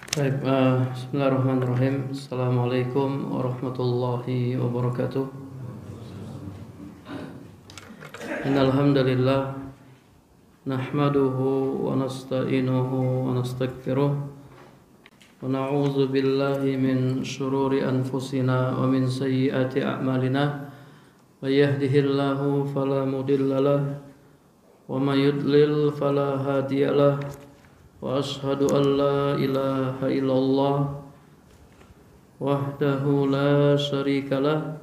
Baik, bismillahirrahmanirrahim. Assalamualaikum warahmatullahi wabarakatuh. Innal hamdalillah nahmaduhu wa nasta'inuhu wa nastaghfiruh wa na'udzu billahi min shururi anfusina wa min sayyiati a'malina. May yahdihillahu fala mudilla lahu wa may yudlil fala hadiyalah. Wa ashhadu an la ilaha illallah wahdahu la syarikalah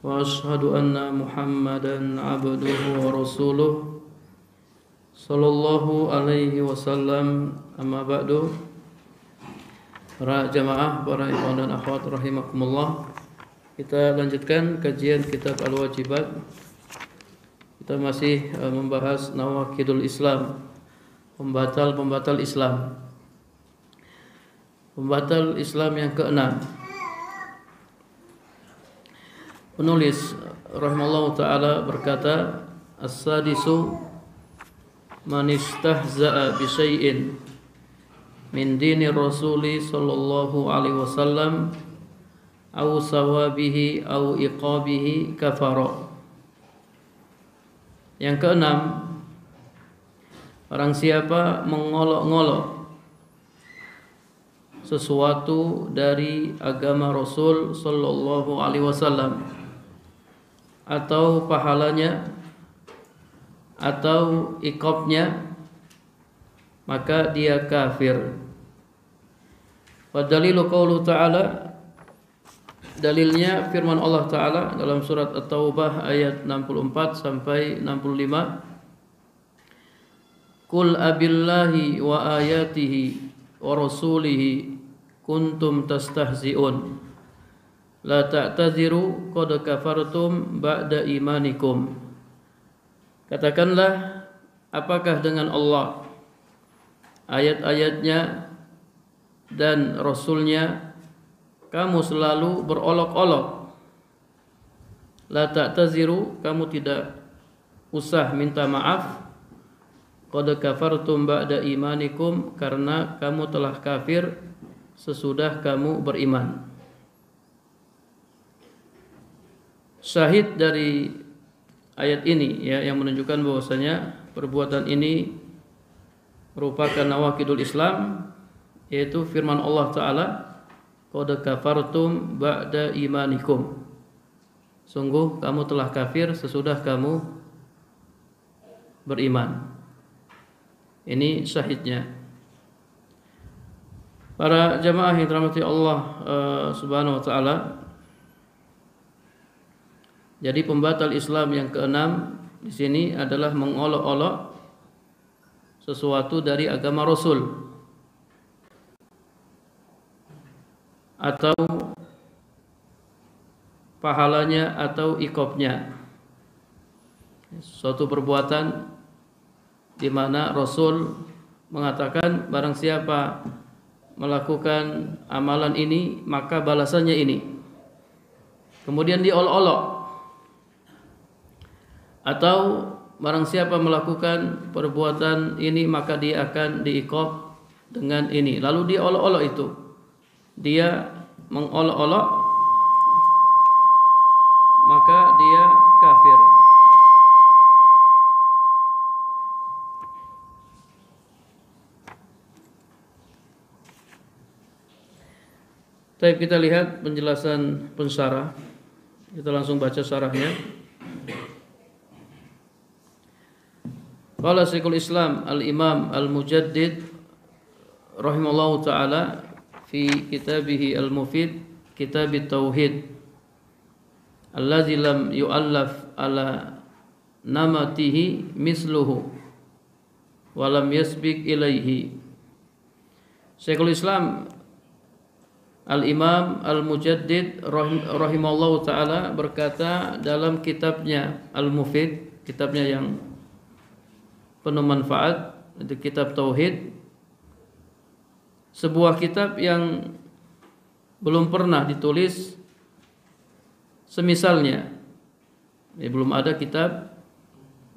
wa ashhadu anna Muhammadan abduhu wa rasuluh sallallahu alaihi wasallam. Amma ba'du. Para jamaah, para ikhwan dan akhwat rahimakumullah, kita lanjutkan kajian kitab Al-Wajibat. Kita masih membahas nawaqidul Islam, pembatal Islam. Pembatal Islam yang keenam. Penulis rahimallahu taala berkata, as-sadisu man istahza'a bi syai'in min dini rasuli sallallahu alaihi wasallam au sawabihi au iqabihi kafara. Yang keenam, barang siapa mengolok-ngolok sesuatu dari agama Rasul sallallahu alaihi wasallam atau pahalanya atau iqabnya, maka dia kafir. Wa dalilu qaulu ta'ala, dalilnya firman Allah Ta'ala dalam surat At-Taubah ayat 64 sampai 65. Qul abillahi wa ayatihi wa rasulihi kuntum tastahzi'un la ta'tadziru qad kafartum ba'da imanikum. Katakanlah, apakah dengan Allah, ayat-ayatnya dan rasulnya kamu selalu berolok-olok? La ta'tadziru, kamu tidak usah minta maaf. Qad kafartum ba'da imanikum, karena kamu telah kafir sesudah kamu beriman. Syahid dari ayat ini ya, yang menunjukkan bahwasanya perbuatan ini merupakan nawaqidul Islam, yaitu firman Allah Ta'ala, qad kafartum ba'da imanikum, sungguh kamu telah kafir sesudah kamu beriman. Ini syahidnya. Para jamaah yang dirahmati Allah Subhanahu wa taala, jadi pembatal Islam yang keenam di sini adalah mengolok-olok sesuatu dari agama Rasul atau pahalanya atau iqabnya. Suatu perbuatan di mana Rasul mengatakan, barang siapa melakukan amalan ini maka balasannya ini. Kemudian diolok-olok. Atau barang siapa melakukan perbuatan ini maka dia akan diiqab dengan ini. Lalu diolok-olok itu. Dia mengolok-olok, maka dia kafir. Baik, kita lihat penjelasan pensyarah. Kita langsung baca syarahnya. Qala Syekhul Islam Al-Imam Al-Mujaddid rahimallahu taala fi kitabihi Al-Mufid, Kitab Tauhid, allazi lam yu'allaf ala namatihi misluhu wa lam yasbiq ilaihi. Syekhul Islam Al-Imam Al-Mujaddid rahimallahu ta'ala berkata dalam kitabnya Al-Mufid, kitabnya yang penuh manfaat, itu kitab Tauhid, sebuah kitab yang belum pernah ditulis semisalnya. Belum ada kitab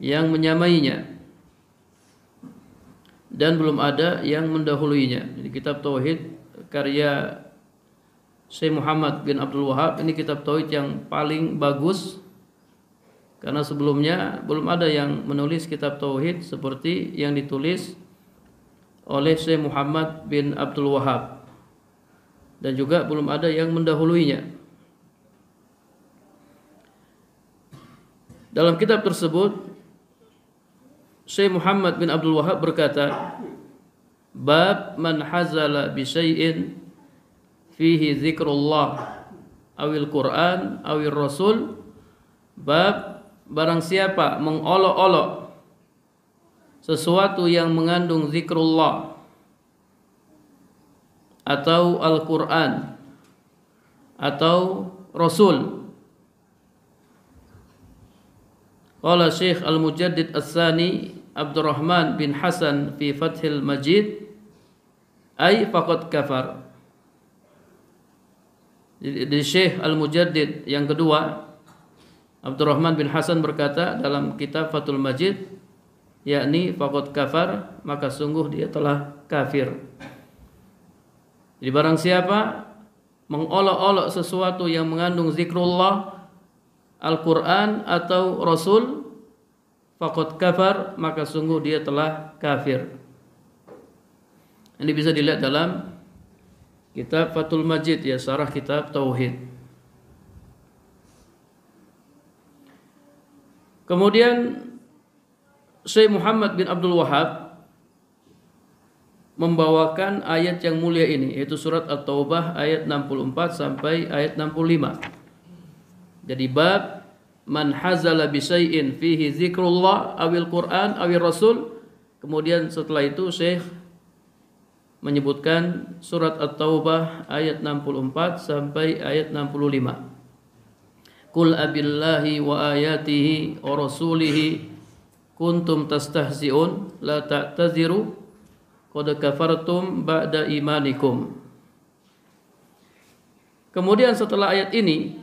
yang menyamainya. dan belum ada yang mendahuluinya. Jadi kitab tauhid karya Syekh Muhammad bin Abdul Wahab ini kitab tauhid yang paling bagus, karena sebelumnya belum ada yang menulis kitab tauhid seperti yang ditulis oleh Syekh Muhammad bin Abdul Wahab, dan juga belum ada yang mendahuluinya. Dalam kitab tersebut Syekh Muhammad bin Abdul Wahab berkata, bab man hazala bi syai'in fihi zikrullah awil Quran awil Rasul, bab barang siapa mengolok-olok sesuatu yang mengandung zikrullah atau Al-Quran atau Rasul. Qala Syekh Al-Mujaddid As-Sani Abdurrahman bin Hasan fi Fathil Majid, ay faqad kafar. Jadi Syekh Al-Mujaddid yang kedua Abdurrahman bin Hasan berkata dalam kitab Fathul Majid, yakni faqad kafar, maka sungguh dia telah kafir. Jadi barang siapa mengolok-olok sesuatu yang mengandung zikrullah, Al-Quran atau Rasul, faqad kafar, maka sungguh dia telah kafir. Ini bisa dilihat dalam kitab Fathul Majid, ya, syarah kitab tauhid. Kemudian Syekh Muhammad bin Abdul Wahab membawakan ayat yang mulia ini, yaitu surat At-Taubah ayat 64 sampai ayat 65. Jadi bab man hazala bi syai'in fihi zikrullah awil Quran awil Rasul. Kemudian setelah itu Syekh menyebutkan surat At-Taubah ayat 64 sampai ayat 65. Qul abillahi wa ayatihi wa rasulihi kuntum tastahzi'un la ta'taziru qad kafartum ba'da imanikum. Kemudian setelah ayat ini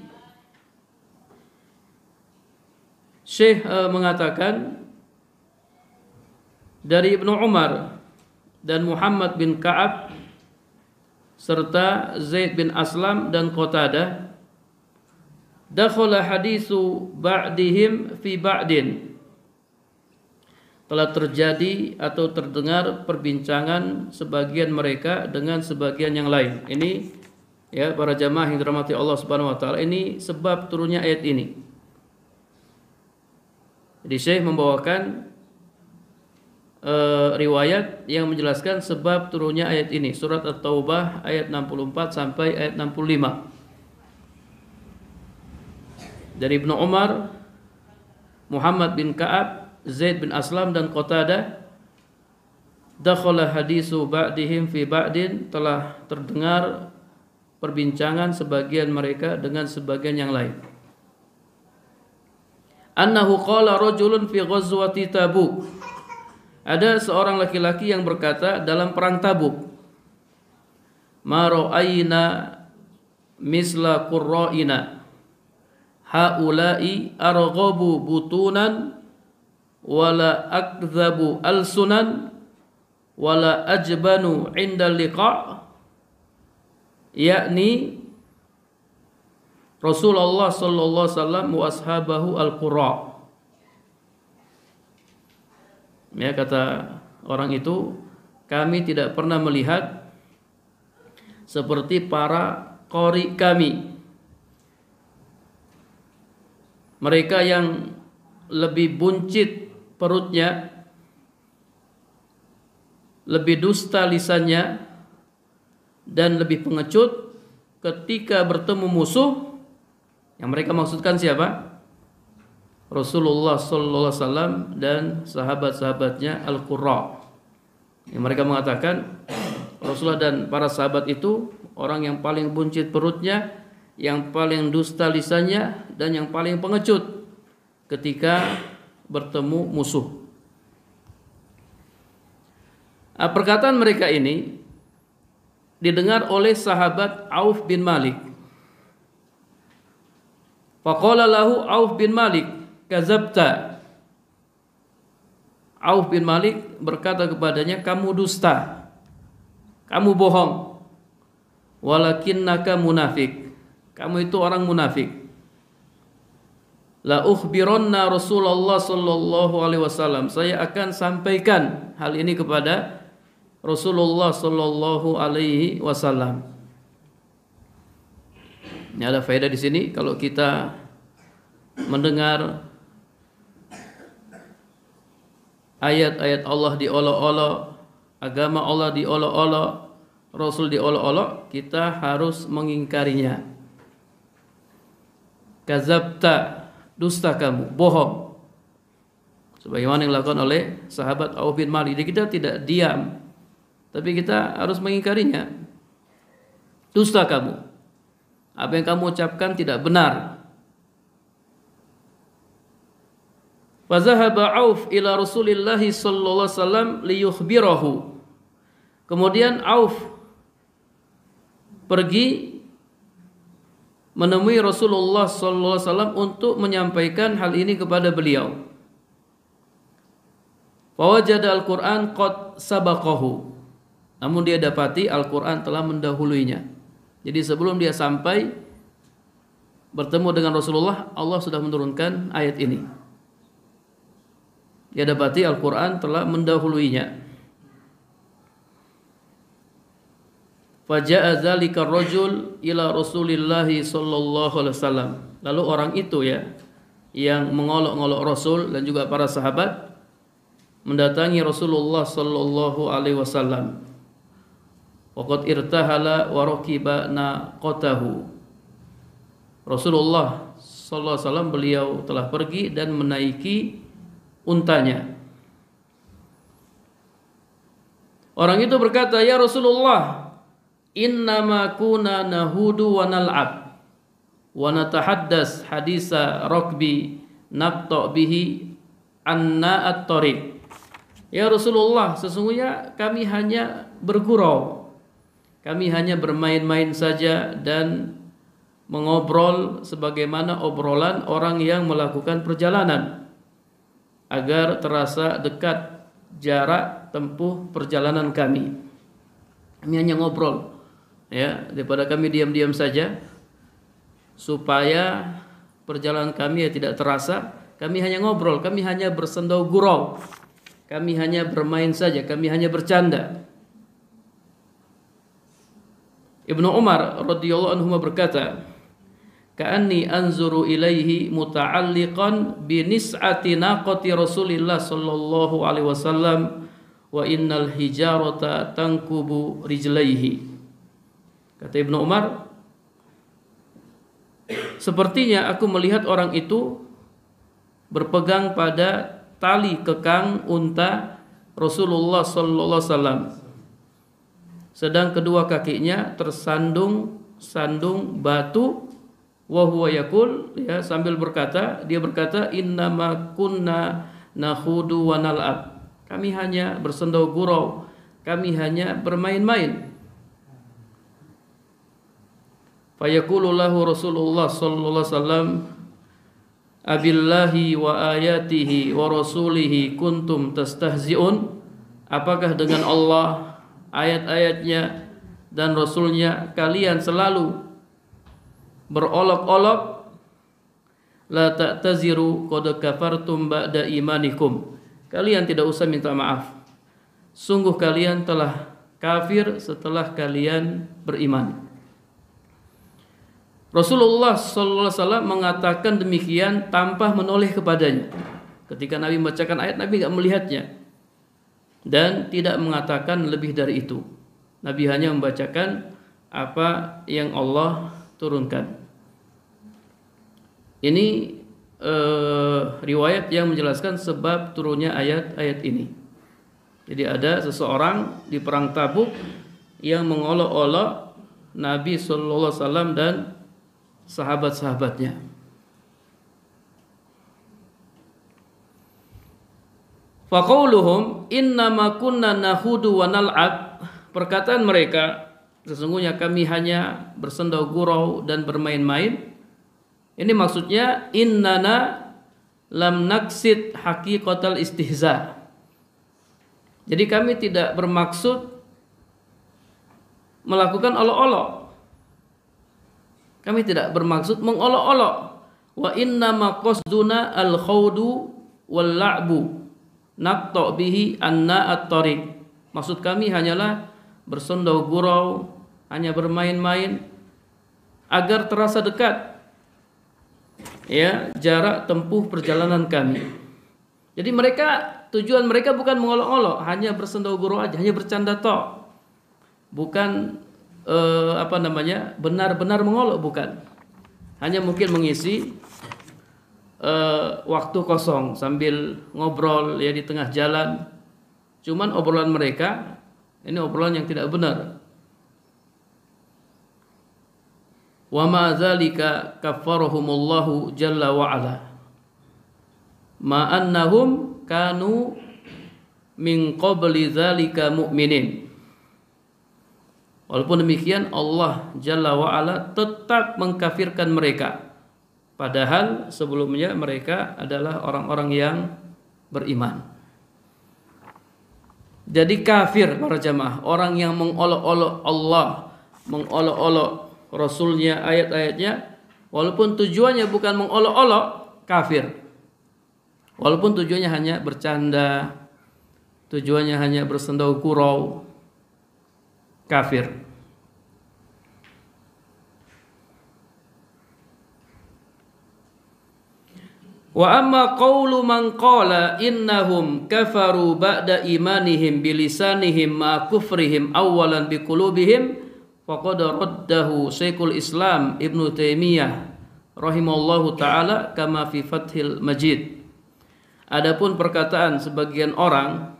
Syekh mengatakan dari Ibnu Umar dan Muhammad bin Ka'ab serta Zaid bin Aslam dan Qatadah, dakhala hadisu ba'dihim fi ba'din, telah terjadi atau terdengar perbincangan sebagian mereka dengan sebagian yang lain. Ini, ya, para jamaah yang dirahmati Allah Subhanahu wa taala, ini sebab turunnya ayat ini. Jadi Syekh membawakan riwayat yang menjelaskan sebab turunnya ayat ini, surat At-Taubah ayat 64 sampai ayat 65. Dari Ibnu Umar, Muhammad bin Ka'ab, Zaid bin Aslam dan Qatadah, dakhala hadisu ba'dihim fi ba'din, telah terdengar perbincangan sebagian mereka dengan sebagian yang lain. Annahu qala rajulun fi ghazwati Tabuk, ada seorang laki-laki yang berkata dalam perang Tabuk, ma ra'ayna misla qurra'ina haula'i arghabu butunan wala akdzabu alsunan wala ajbanu 'inda liqa', yakni Rasulullah sallallahu alaihi wasallam wa ashabahu al-qurra. Ya, kata orang itu, kami tidak pernah melihat seperti para qari kami, mereka yang lebih buncit perutnya, lebih dusta lisannya, dan lebih pengecut ketika bertemu musuh. Yang mereka maksudkan siapa? Rasulullah sallallahu alaihi wasallam dan sahabat-sahabatnya Al-Qurra. Yang mereka mengatakan Rasulullah dan para sahabat itu orang yang paling buncit perutnya, yang paling dusta lisannya, dan yang paling pengecut ketika bertemu musuh. Perkataan mereka ini didengar oleh sahabat Auf bin Malik. Faqala lahu Auf bin Malik, kazabta. Auf bin Malik berkata kepadanya, kamu dusta, kamu bohong, walakinnaka munafik, kamu itu orang munafik. La ukhbiranna Rasulullah sallallahu alaihi wasallam, saya akan sampaikan hal ini kepada Rasulullah sallallahu alaihi wasallam. Ini ada faedah di sini kalau kita mendengar ayat-ayat Allah diolok-olok, agama Allah diolok-olok, Rasul diolok-olok, kita harus mengingkarinya. Kazabta, dusta kamu, bohong. Sebagaimana yang dilakukan oleh sahabat Auf bin Malik. Jadi kita tidak diam, tapi kita harus mengingkarinya. Dusta kamu, apa yang kamu ucapkan tidak benar. Fazahaba Auf ila Rasulillah sallallahu alaihi wasallam liyukhbirahu. Kemudian Auf pergi menemui Rasulullah sallallahu alaihi wasallam untuk menyampaikan hal ini kepada beliau. Fawajada al-Qur'an qad sabaqahu. Namun dia dapati Al-Qur'an telah mendahuluinya. Jadi sebelum dia sampai bertemu dengan Rasulullah, Allah sudah menurunkan ayat ini. Dia dapati Al-Quran telah mendahuluinya. Faja'a dzalika ar-rajul ila Rasulillah sallallahu alaihi wasallam. Lalu orang itu yang mengolok-olok Rasul dan juga para sahabat mendatangi Rasulullah sallallahu alaihi wasallam. Waqad irtahala wa raqiba naqatahu. Rasulullah sallallahu alaihi wasallam beliau telah pergi dan menaiki untanya. Orang itu berkata, ya Rasulullah, innama kuna nahudu wa nal'ab wa natahaddas hadisa rakbi naqta bihi anna at-tariq. Ya Rasulullah, sesungguhnya kami hanya bergurau, kami hanya bermain-main saja dan mengobrol sebagaimana obrolan orang yang melakukan perjalanan, agar terasa dekat jarak tempuh perjalanan kami. Kami hanya ngobrol, daripada kami diam-diam saja, supaya perjalanan kami tidak terasa. Kami hanya ngobrol, kami hanya bersendau gurau, kami hanya bermain saja, kami hanya bercanda. Ibnu Umar radhiyallahu anhu berkata, ka'anni anzuru ilaihi muta'alliqan bi nis'ati naqati Rasulillah sallallahu alaihi wasallam wa innal hijarata tankubu rijlaihi. Kata Ibnu Umar, sepertinya aku melihat orang itu berpegang pada tali kekang unta Rasulullah sallallahu alaihi wasallam, sedang kedua kakinya tersandung batu. Wa huwa yaqul, sambil berkata, dia berkata, innama kunna nakhudu wa nal'ab. Kami hanya bersendau gurau, kami hanya bermain-main. Fa yaqulu lahu Rasulullah sallallahu alaihi wasallam, abillahi wa ayatihi wa rasulihi kuntum tastahzi'un. Apakah dengan Allah, ayat-ayatnya dan Rasulnya kalian selalu berolok-olok? La ta'taziru qad kafartum ba'da imanikum. Kalian tidak usah minta maaf, sungguh kalian telah kafir setelah kalian beriman. Rasulullah sallallahu alaihi wasallam mengatakan demikian tanpa menoleh kepadanya. Ketika Nabi membacakan ayat, Nabi tidak melihatnya dan tidak mengatakan lebih dari itu. Nabi hanya membacakan apa yang Allah turunkan. Ini riwayat yang menjelaskan sebab turunnya ayat-ayat ini. Jadi ada seseorang di perang Tabuk yang mengolok-olok Nabi sallallahu alaihi wasallam dan sahabat-sahabatnya. Faqauluhum innama kunna nahudu wa nal'ab. Perkataan mereka, sesungguhnya kami hanya bersendau gurau dan bermain-main. Ini maksudnya innana lam naksid haqiqatal istihza. Jadi kami tidak bermaksud melakukan olok-olok. Kami tidak bermaksud mengolok-olok. Wa inna ma qasduna al-khawdu wal la'bu naqta bihi anna at-tariq. Maksud kami hanyalah bersendau gurau, hanya bermain-main agar terasa dekat ya jarak tempuh perjalanan kami. Jadi tujuan mereka bukan mengolok-olok, hanya bersendau gurau aja, hanya bercanda tok. Bukan benar-benar mengolok, bukan. Hanya mungkin mengisi waktu kosong sambil ngobrol ya di tengah jalan. Cuman obrolan mereka ini obrolan yang tidak benar. Wa ma dzalika kaffarahumullahu jalla wa ala. Ma annahum kanu min qabli dzalika mu'minin. Walaupun demikian Allah jalla wa ala tetap mengkafirkan mereka. Padahal sebelumnya mereka adalah orang-orang yang beriman. Jadi kafir para jamaah, orang yang mengolok-olok Allah, mengolok-olok Rasulnya, ayat-ayatnya, walaupun tujuannya bukan mengolok-olok, kafir. Walaupun tujuannya hanya bercanda, tujuannya hanya bersendau gurau, kafir. Wa amma qawlu man qala innahum kafaru ba'da imanihim bilisanihim ma kufrihim awalan biqulubihim faqad raddahu Syekhul Islam Ibnu Taimiyah rahimallahu taala kama fi Fathil Majid. Adapun perkataan sebagian orang,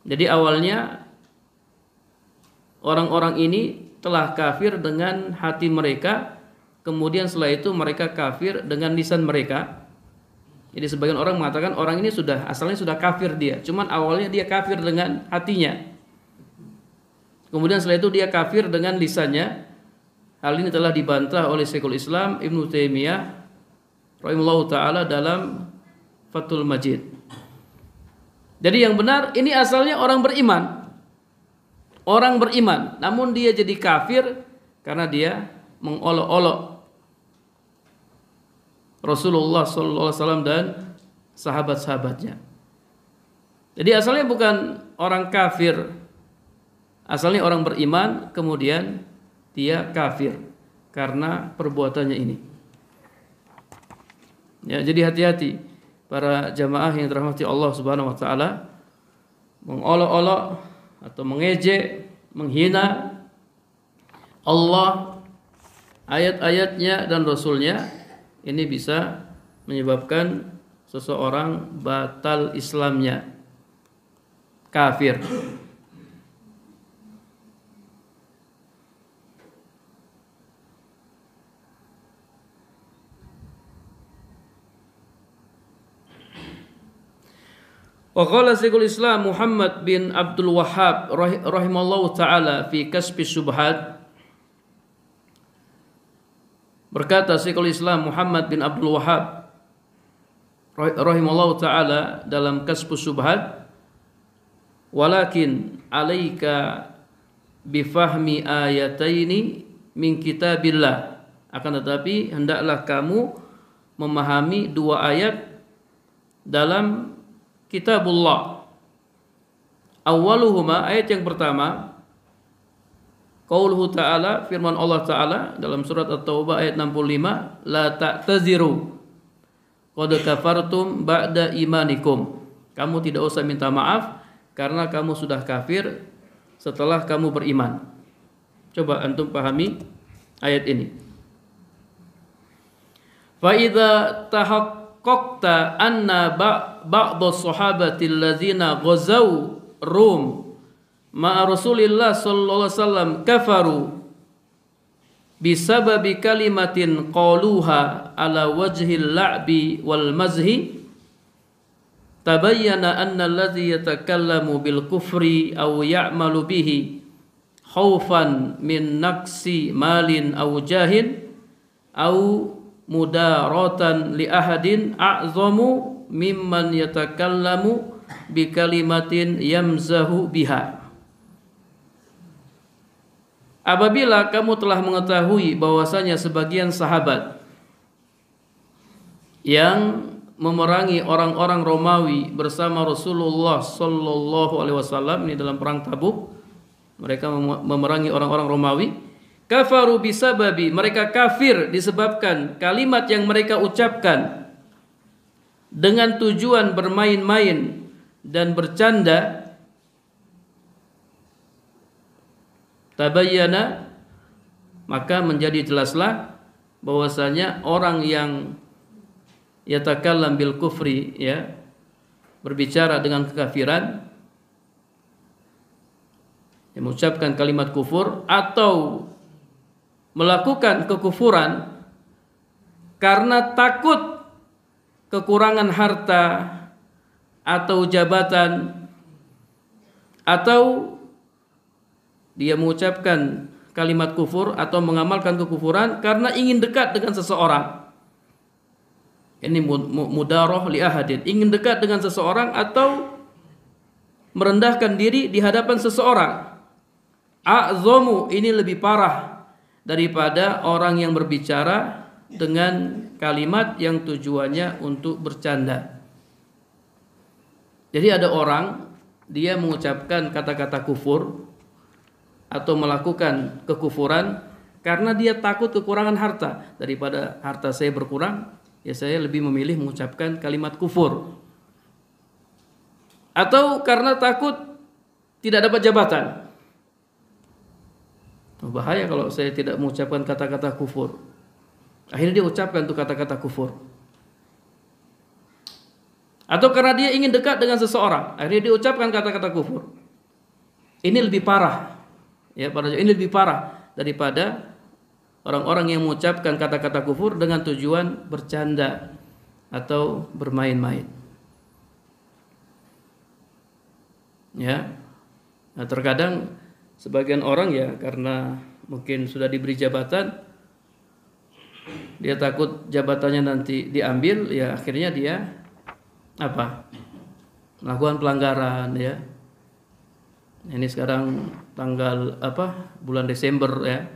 jadi awalnya orang-orang ini telah kafir dengan hati mereka, kemudian setelah itu mereka kafir dengan lisan mereka. Jadi sebagian orang mengatakan orang ini asalnya sudah kafir dia, cuman awalnya dia kafir dengan hatinya. Kemudian setelah itu dia kafir dengan lisannya. Hal ini telah dibantah oleh Syekhul Islam Ibnu Taimiyah rahimahullahu taala dalam Fathul Majid. Jadi yang benar ini asalnya orang beriman. Orang beriman, namun dia jadi kafir karena dia mengolok-olok Rasulullah SAW dan sahabat-sahabatnya. Jadi asalnya bukan orang kafir, asalnya orang beriman, kemudian dia kafir karena perbuatannya ini. Ya, jadi hati-hati para jamaah yang dirahmati Allah Subhanahu wa taala, mengolok-olok atau mengejek, menghina Allah, ayat-ayatnya dan Rasulnya, ini bisa menyebabkan seseorang batal Islamnya, kafir. Wa qala Syekhul Islam Muhammad bin Abdul Wahhab rahimallahu taala fi Kasfi Syubhat. Berkata Syekhul Islam Muhammad bin Abdul Wahhab rahimallahu taala dalam Kasfi Syubhat, walakin alaika bifahmi ayataini min kitabillah, akan tetapi hendaklah kamu memahami dua ayat dalam Kitabullah. Awwaluhuma, ayat yang pertama, qauluhu ta'ala, firman Allah Ta'ala dalam surat At-Taubah ayat 65, la ta'taziru qad kafartum ba'da imanikum. Kamu tidak usah minta maaf karena kamu sudah kafir setelah kamu beriman. Coba antum pahami ayat ini. Fa idza tahaqqaqta anna ba'dhu sahabati allazina ghazaw Rum ma'a Rasulillah sallallahu alaihi wasallam kafaru bisababi kalimatin qaluha ala wajhil la'bi wal mazhi, tabayyana anna alladhi yatakallamu bil kufri aw ya'malu bihi khaufan min naqsi malin aw jahin aw mudaratan li ahadin a'zamu mimman yatakallamu bi kalimatin yamzahu biha. Apabila kamu telah mengetahui bahwasanya sebagian sahabat yang memerangi orang-orang Romawi bersama Rasulullah sallallahu alaihi wasallam ini dalam perang Tabuk, mereka memerangi orang-orang Romawi, kafaru bisababi, mereka kafir disebabkan kalimat yang mereka ucapkan dengan tujuan bermain-main dan bercanda. Tabayyana, maka menjadi jelaslah bahwasanya orang yang yatakallam bil kufri, ya, berbicara dengan kekafiran, yang mengucapkan kalimat kufur atau melakukan kekufuran karena takut kekurangan harta atau jabatan, atau dia mengucapkan kalimat kufur atau mengamalkan kekufuran karena ingin dekat dengan seseorang. Ini mudarah li ahadin, ingin dekat dengan seseorang atau merendahkan diri di hadapan seseorang. A'zamu, ini lebih parah daripada orang yang berbicara dengan kalimat yang tujuannya untuk bercanda. Jadi ada orang, dia mengucapkan kata-kata kufur atau melakukan kekufuran karena dia takut kekurangan harta. Daripada harta saya berkurang, ya saya lebih memilih mengucapkan kalimat kufur. Atau karena takut tidak dapat jabatan. Bahaya kalau saya tidak mengucapkan kata-kata kufur. Akhirnya dia ucapkan tuh kata-kata kufur. Atau karena dia ingin dekat dengan seseorang, akhirnya dia ucapkan kata-kata kufur. Ini lebih parah. Ya, ini lebih parah daripada orang-orang yang mengucapkan kata-kata kufur dengan tujuan bercanda atau bermain-main. Ya. Nah, terkadang sebagian orang ya karena mungkin sudah diberi jabatan, dia takut jabatannya nanti diambil, ya akhirnya dia melakukan pelanggaran, ya. Ini sekarang tanggal bulan Desember, ya,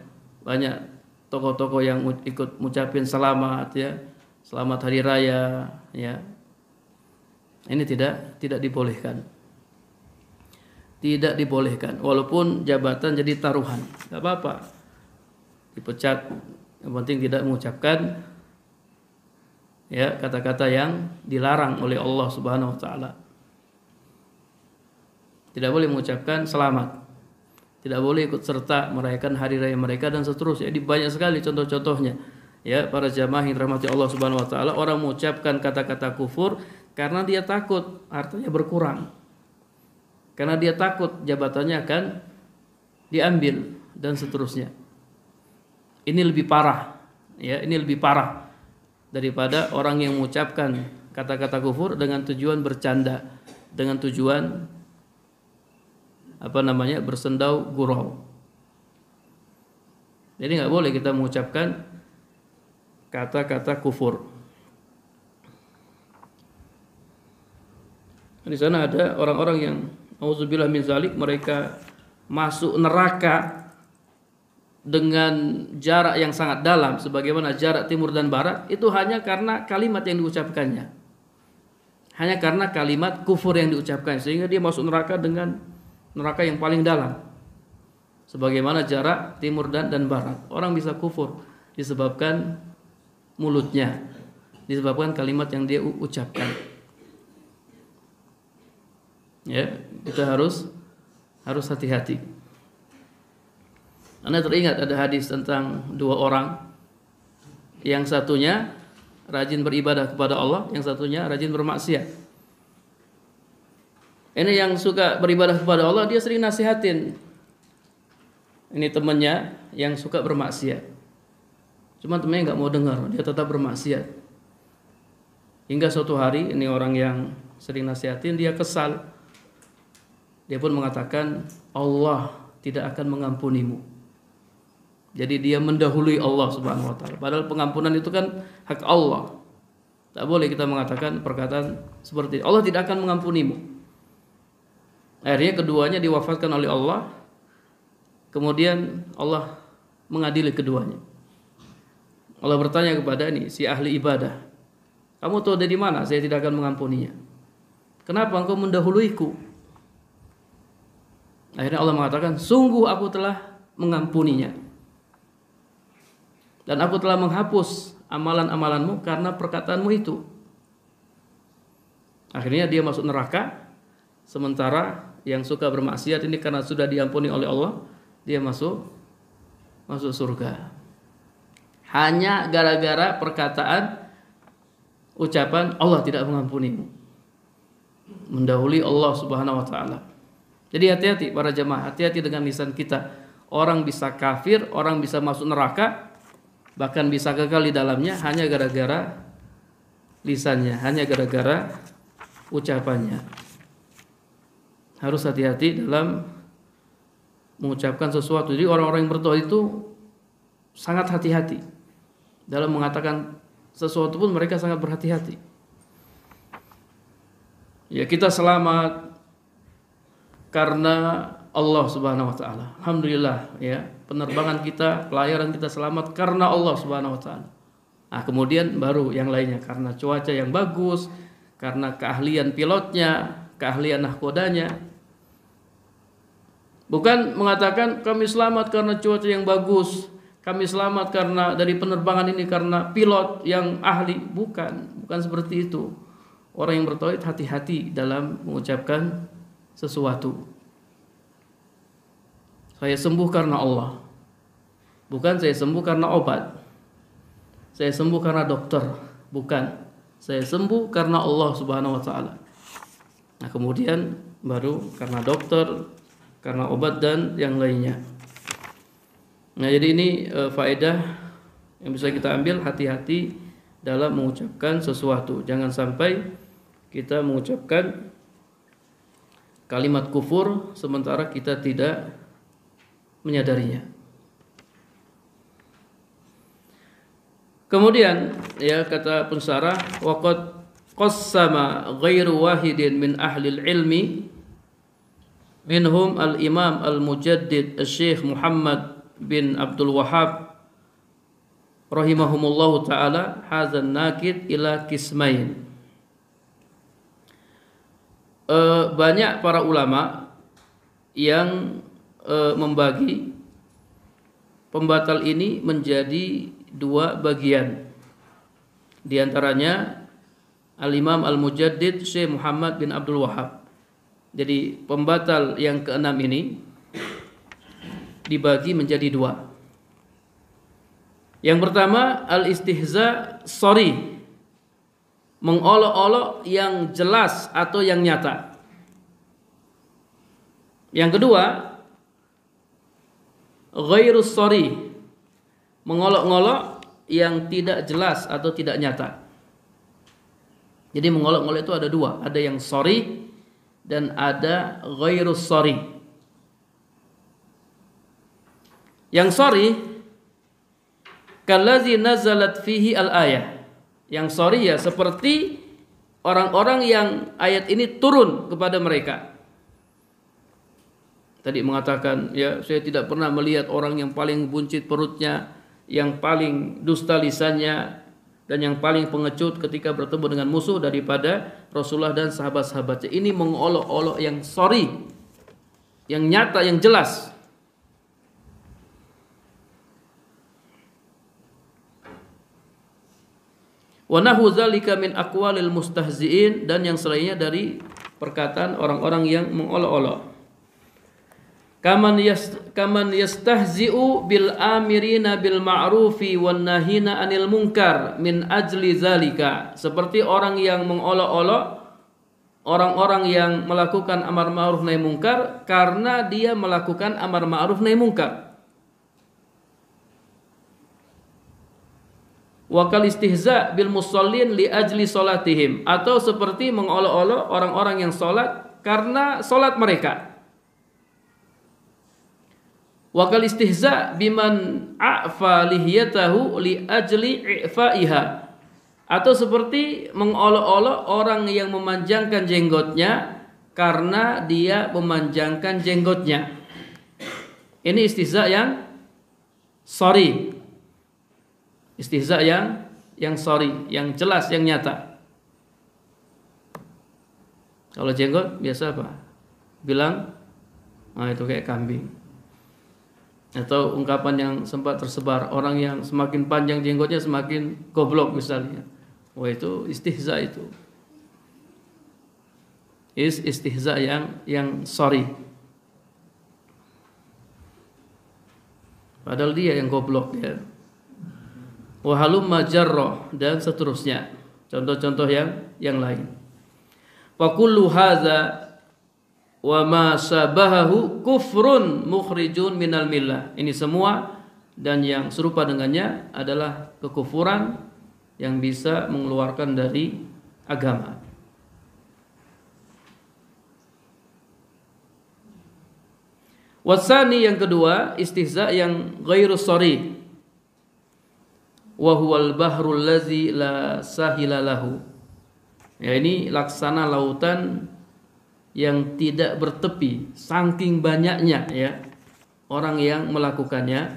banyak tokoh-tokoh yang ikut ngucapin selamat, ya, selamat hari raya, ya. Ini tidak dibolehkan. Tidak dibolehkan, walaupun jabatan jadi taruhan, nggak apa-apa, dipecat, yang penting tidak mengucapkan, ya, kata-kata yang dilarang oleh Allah Subhanahu Wa Taala. Tidak boleh mengucapkan selamat, tidak boleh ikut serta merayakan hari raya mereka dan seterusnya. Jadi banyak sekali contoh-contohnya, ya, para jamaah yang dirahmati Allah Subhanahu Wa Taala. Orang mengucapkan kata-kata kufur karena dia takut hartanya berkurang, karena dia takut jabatannya akan diambil dan seterusnya. Ini lebih parah, ya, ini lebih parah daripada orang yang mengucapkan kata-kata kufur dengan tujuan bercanda, dengan tujuan bersendau gurau. Jadi nggak boleh kita mengucapkan kata-kata kufur. Di sana ada orang-orang yang auzubillah min zalik, mereka masuk neraka dengan jarak yang sangat dalam, sebagaimana jarak timur dan barat, itu hanya karena kalimat yang diucapkannya, hanya karena kalimat kufur yang diucapkan, sehingga dia masuk neraka dengan neraka yang paling dalam, sebagaimana jarak timur dan barat. Orang bisa kufur disebabkan mulutnya, disebabkan kalimat yang dia ucapkan. Ya, kita harus hati-hati. Anda teringat ada hadis tentang dua orang, yang satunya rajin beribadah kepada Allah, yang satunya rajin bermaksiat. Ini yang suka beribadah kepada Allah, dia sering nasihatin ini temannya yang suka bermaksiat. Cuma temannya nggak mau dengar, dia tetap bermaksiat. Hingga suatu hari ini orang yang sering nasihatin, dia kesal. Dia pun mengatakan Allah tidak akan mengampunimu. Jadi dia mendahului Allah Subhanahu Wa Taala. Padahal pengampunan itu kan hak Allah. Tak boleh kita mengatakan perkataan seperti Allah tidak akan mengampunimu. Akhirnya keduanya diwafatkan oleh Allah. Kemudian Allah mengadili keduanya. Allah bertanya kepada si ahli ibadah, kamu tahu dari mana saya tidak akan mengampuninya? Kenapa engkau mendahuluiku? Akhirnya Allah mengatakan, sungguh aku telah mengampuninya. Dan aku telah menghapus amalan-amalanmu karena perkataanmu itu. Akhirnya dia masuk neraka. Sementara yang suka bermaksiat ini karena sudah diampuni oleh Allah, dia masuk surga. Hanya gara-gara perkataan, ucapan Allah tidak mengampunimu, mendahului Allah Subhanahu wa taala. Jadi hati-hati para jemaah, hati-hati dengan lisan kita. Orang bisa kafir, orang bisa masuk neraka, bahkan bisa kekal di dalamnya hanya gara-gara lisannya, hanya gara-gara ucapannya. Harus hati-hati dalam mengucapkan sesuatu. Jadi orang-orang yang bertauhid itu sangat hati-hati dalam mengatakan sesuatu pun mereka sangat berhati-hati. Ya, kita selamat karena Allah Subhanahu wa taala. Alhamdulillah ya, penerbangan kita, pelayaran kita selamat karena Allah Subhanahu wa taala. Nah, kemudian baru yang lainnya karena cuaca yang bagus, karena keahlian pilotnya, keahlian nahkodanya. Bukan mengatakan kami selamat karena cuaca yang bagus, kami selamat karena dari penerbangan ini karena pilot yang ahli. Bukan seperti itu. Orang yang bertauhid hati-hati dalam mengucapkan sesuatu. Saya sembuh karena Allah. Bukan saya sembuh karena obat. Saya sembuh karena dokter. Bukan. Saya sembuh karena Allah Subhanahu wa taala. Nah, kemudian baru karena dokter, karena obat dan yang lainnya. Nah, jadi ini faedah yang bisa kita ambil, hati-hati dalam mengucapkan sesuatu. Jangan sampai kita mengucapkan kalimat kufur sementara kita tidak menyadarinya. Kemudian ya, kata pensarah, waqad qassama ghairu wahidin min ahli ilmi minhum al-imam al-mujaddid al-syekh Muhammad bin Abdul Wahhab rahimahumullahu ta'ala hazan nakid ila kismain. Banyak para ulama yang membagi pembatal ini menjadi dua bagian. Di antaranya Al-Imam Al-Mujaddid Syekh Muhammad bin Abdul Wahhab. Jadi pembatal yang keenam ini dibagi menjadi dua. Yang pertama al-istihza sorry, mengolok-olok yang jelas atau yang nyata. Yang kedua ghairus sorry, mengolok-olok yang tidak jelas atau tidak nyata. Jadi mengolok-olok itu ada dua, ada yang sorry dan ada ghairus sorry. Yang sorry kallazi nazalat fihi al-ayah. Yang sorry ya seperti orang-orang yang ayat ini turun kepada mereka. Tadi mengatakan ya, saya tidak pernah melihat orang yang paling buncit perutnya, yang paling dusta lisannya, dan yang paling pengecut ketika bertemu dengan musuh daripada Rasulullah dan sahabat-sahabatnya. Ini mengolok-olok yang sorry, yang nyata, yang jelas. Wa nahu dzalika min aqwalil mustahzi'in, dan yang selainnya dari perkataan orang-orang yang mengolok-olok. Kaman yastahzi'u bil amirina bil ma'rufi wan nahina 'anil munkar min ajli zalika, seperti orang yang mengolok-olok orang-orang yang melakukan amar ma'ruf nahi munkar karena dia melakukan amar ma'ruf nahi munkar. Wa kal istihza bil musallin li ajli salatihim, atau seperti mengolok-olok orang-orang yang salat karena salat mereka. Wa kal istihza biman a'fa lihiyatahu li ajli i'faiha, atau seperti mengolok-olok orang yang memanjangkan jenggotnya karena dia memanjangkan jenggotnya. Ini istihza yang sorry. Istihza yang sorry, yang jelas, yang nyata. Kalau jenggot biasa apa? Bilang, itu kayak kambing. Atau ungkapan yang sempat tersebar, orang yang semakin panjang jenggotnya semakin goblok misalnya. Wah, itu istihza itu. Istihza yang sorry. Padahal dia yang goblok ya. Wa halumma jarrah dan seterusnya. Contoh-contoh yang lain. Wa kullu hadza wa ma sabahahu kufrun mukhrijun minal millah. Ini semua dan yang serupa dengannya adalah kekufuran yang bisa mengeluarkan dari agama. Wasani yang kedua, istihza yang ghairu sharih. Wa huwal bahrul ladzi la sahila lahu. Ya, ini laksana lautan yang tidak bertepi, saking banyaknya ya orang yang melakukannya,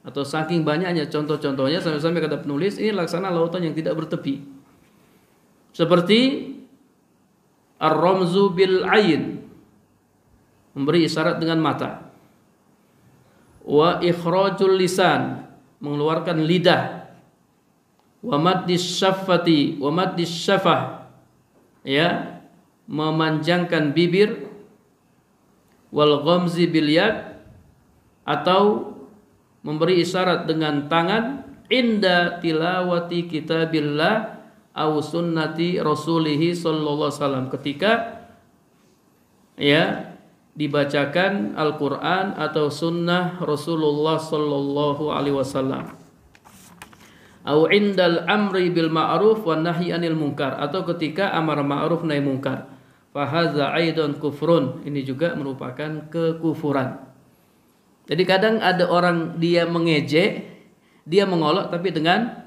atau saking banyaknya contoh-contohnya sampai-sampai kata penulis ini laksana lautan yang tidak bertepi. Seperti ar-ramzu bil ain, memberi isyarat dengan mata. Wa ikhrajul lisan, mengeluarkan lidah. Wa maddis syafati, wa maddis syafah, ya, memanjangkan bibir. Wal ghamzi bil yad, atau memberi isyarat dengan tangan. Inda tilawati kitabillah au sunnati rasulihi sallallahu alaihi wasallam, ketika ya dibacakan Al-Quran atau sunnah Rasulullah sallallahu alaihi wasallam. Au indal amri bil ma'ruf wan nahyi anil munkar, atau ketika amar ma'ruf nahi munkar. Fa hadza aidan kufrun, ini juga merupakan kekufuran. Jadi kadang ada orang dia mengejek, dia mengolok tapi dengan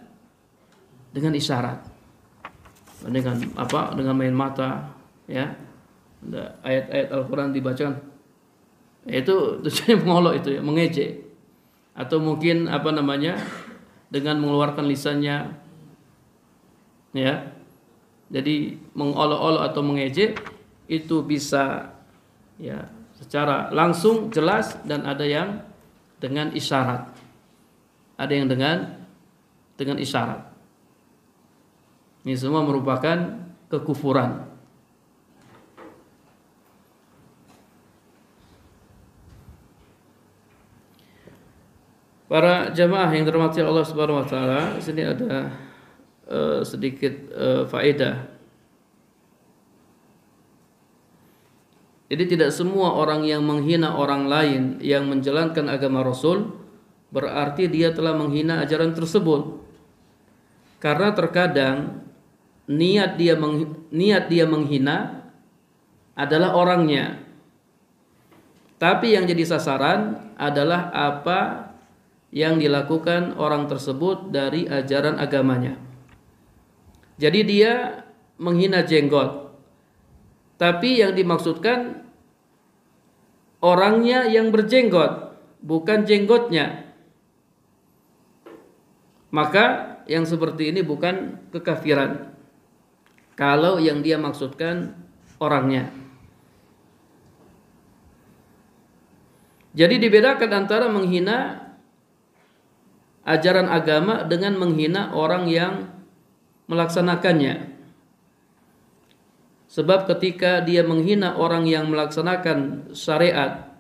isyarat. Dengan apa? Dengan main mata, ya. Ada ayat-ayat Al-Quran dibacakan, itu tujuannya mengolok, itu ya, mengejek, atau mungkin dengan mengeluarkan lisannya, ya. Jadi mengolok-olok atau mengejek itu bisa ya secara langsung jelas, dan ada yang dengan isyarat, ada yang dengan isyarat. Ini semua merupakan kekufuran. Para jamaah yang dirahmati Allah Subhanahu wa taala, di sini ada sedikit faedah. Jadi tidak semua orang yang menghina orang lain yang menjalankan agama Rasul berarti dia telah menghina ajaran tersebut. Karena terkadang niat dia menghina adalah orangnya, tapi yang jadi sasaran adalah apa yang dilakukan orang tersebut dari ajaran agamanya. Jadi dia menghina jenggot, tapi yang dimaksudkan orangnya yang berjenggot, bukan jenggotnya. Maka yang seperti ini bukan kekafiran, kalau yang dia maksudkan orangnya. Jadi dibedakan antara menghina ajaran agama dengan menghina orang yang melaksanakannya. Sebab ketika dia menghina orang yang melaksanakan syariat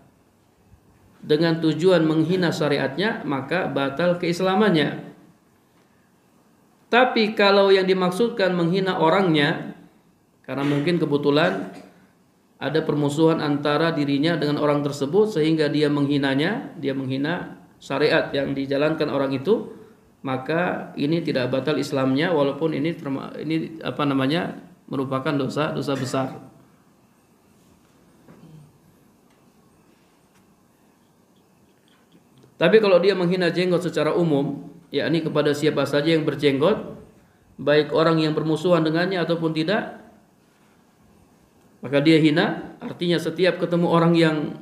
dengan tujuan menghina syariatnya, maka batal keislamannya. Tapi kalau yang dimaksudkan menghina orangnya, karena mungkin kebetulan ada permusuhan antara dirinya dengan orang tersebut sehingga dia menghinanya, dia menghina syariat yang dijalankan orang itu, maka ini tidak batal Islamnya, walaupun ini merupakan dosa besar. Tapi kalau dia menghina jenggot secara umum, yakni kepada siapa saja yang berjenggot, baik orang yang bermusuhan dengannya ataupun tidak, maka dia hina. Artinya setiap ketemu orang yang